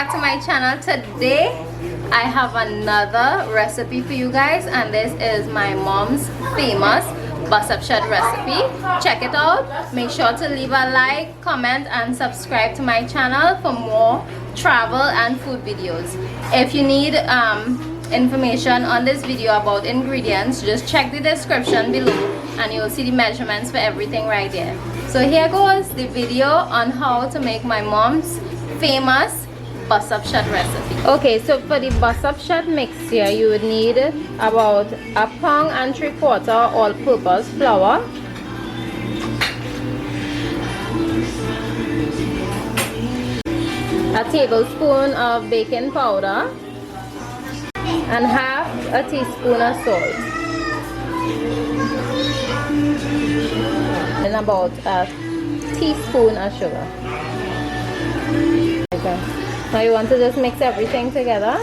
back to my channel. Today I have another recipe for you guys, and this is my mom's famous buttershad recipe. Check it out. Make sure to leave a like, comment and subscribe to my channel for more travel and food videos. If you need information on this video about ingredients, just check the description below and you'll see the measurements for everything right there. So here goes the video on how to make my mom's famous buttershad recipe. Okay, so for the buttershad mix here, you would need about 1.75 pounds all-purpose flour, a tablespoon of baking powder, and half a teaspoon of salt, and about a teaspoon of sugar. Okay, now you want to just mix everything together,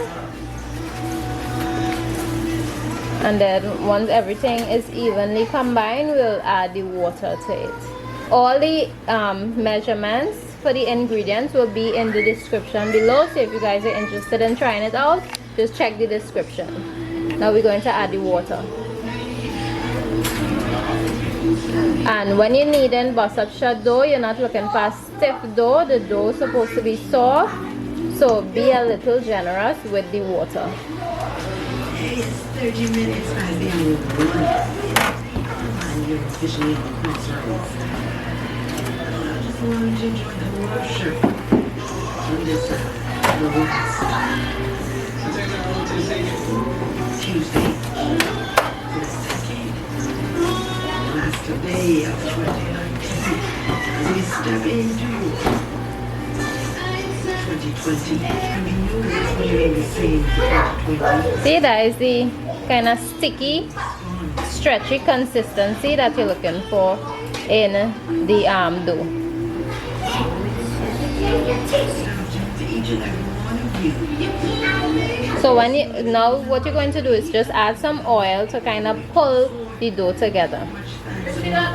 and then once everything is evenly combined, we'll add the water to it. All the measurements for the ingredients will be in the description below, so if you guys are interested in trying it out, just check the description. Now we're going to add the water. And when you're kneading buttershad dough, you're not looking for a stiff dough. The dough is supposed to be soft, so be a little generous with the water. It's 30 minutes. I've been with you're officially on the cruise service. I just wanted to enjoy the worship on this relax Tuesday, the 2nd, last day of 2019, as we step into 2020. I mean, you guys will be saying 2020. See, that is the kind of sticky, stretchy consistency that you're looking for in the dough. So when you now what you're going to do is just add some oil to kind of pull the dough together.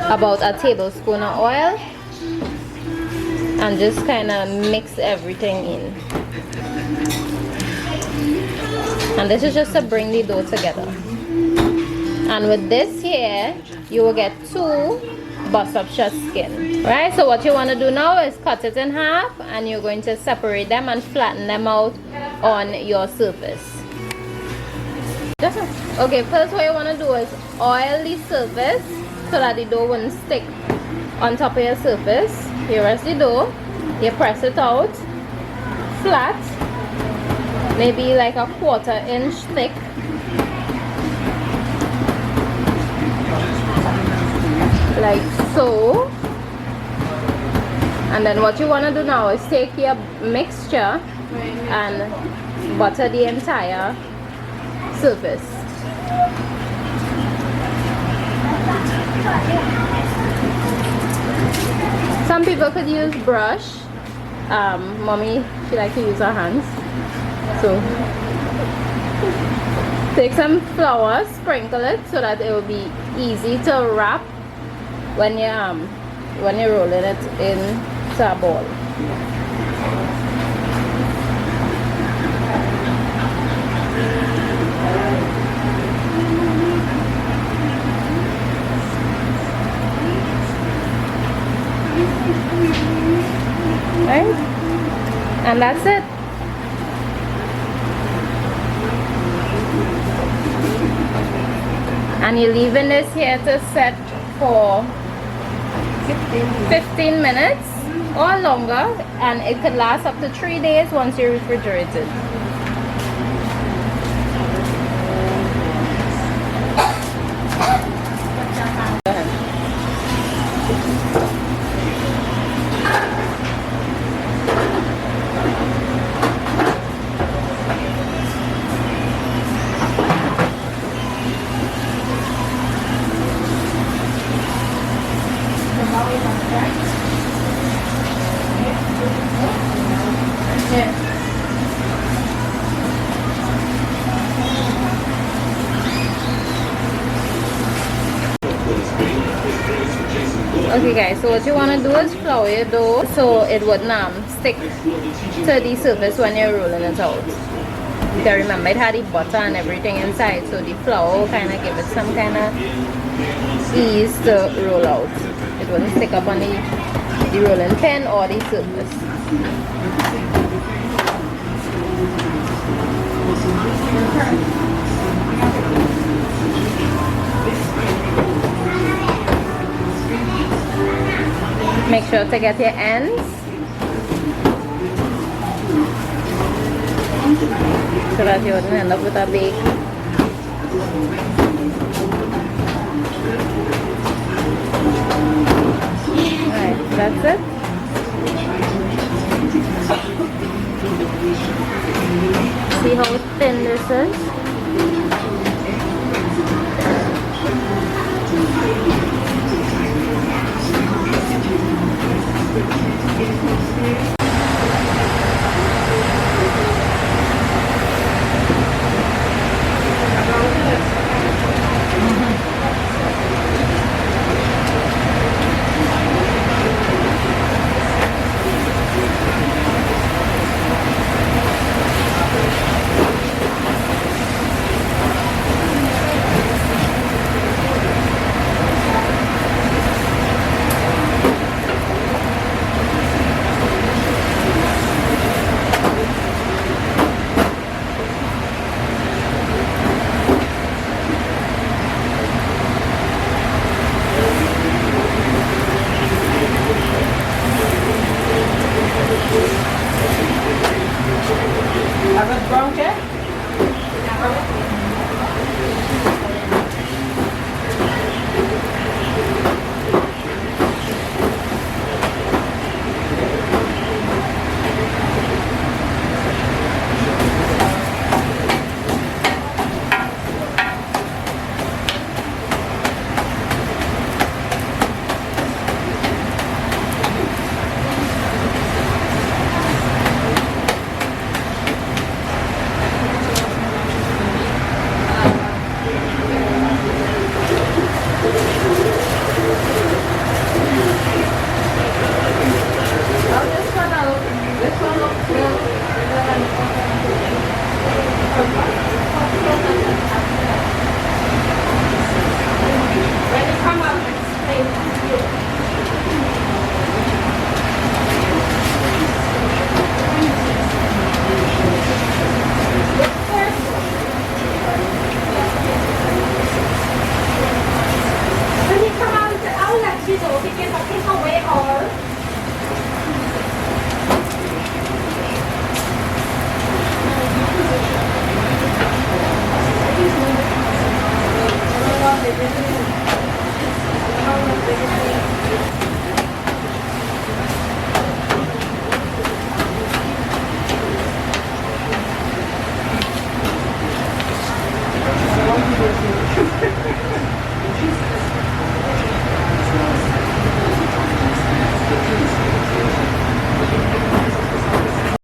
About a tablespoon of oil, and just kind of mix everything in. And this is just to bring the dough together. And with this here, you will get 2 buttershad skin. Right, so what you want to do now is cut it in half, and you're going to separate them and flatten them out on your surface. Okay, first what you want to do is oil the surface so that the dough won't stick on top of your surface. Here is the dough. You press it out flat, maybe like a 1/4 inch thick. Like so. And then what you want to do now is take your mixture and butter the entire surface. Some people could use brush. Mommy, she likes to use her hands. So take some flour, sprinkle it so that it will be easy to wrap when you're rolling it into a ball. Right? And that's it. And you're leaving this here to set for 15 minutes or longer, and it could last up to 3 days once you refrigerate it. Okay guys, so what you want to do is flour your dough so it wouldn't stick to the surface when you're rolling it out. You can remember it had the butter and everything inside, so the flour will kind of give it some kind of ease to roll out. It wouldn't stick up on the rolling pin or the surface. Make sure to get your ends so that you wouldn't end up with a bake. Alright, that's it. See how thin this is?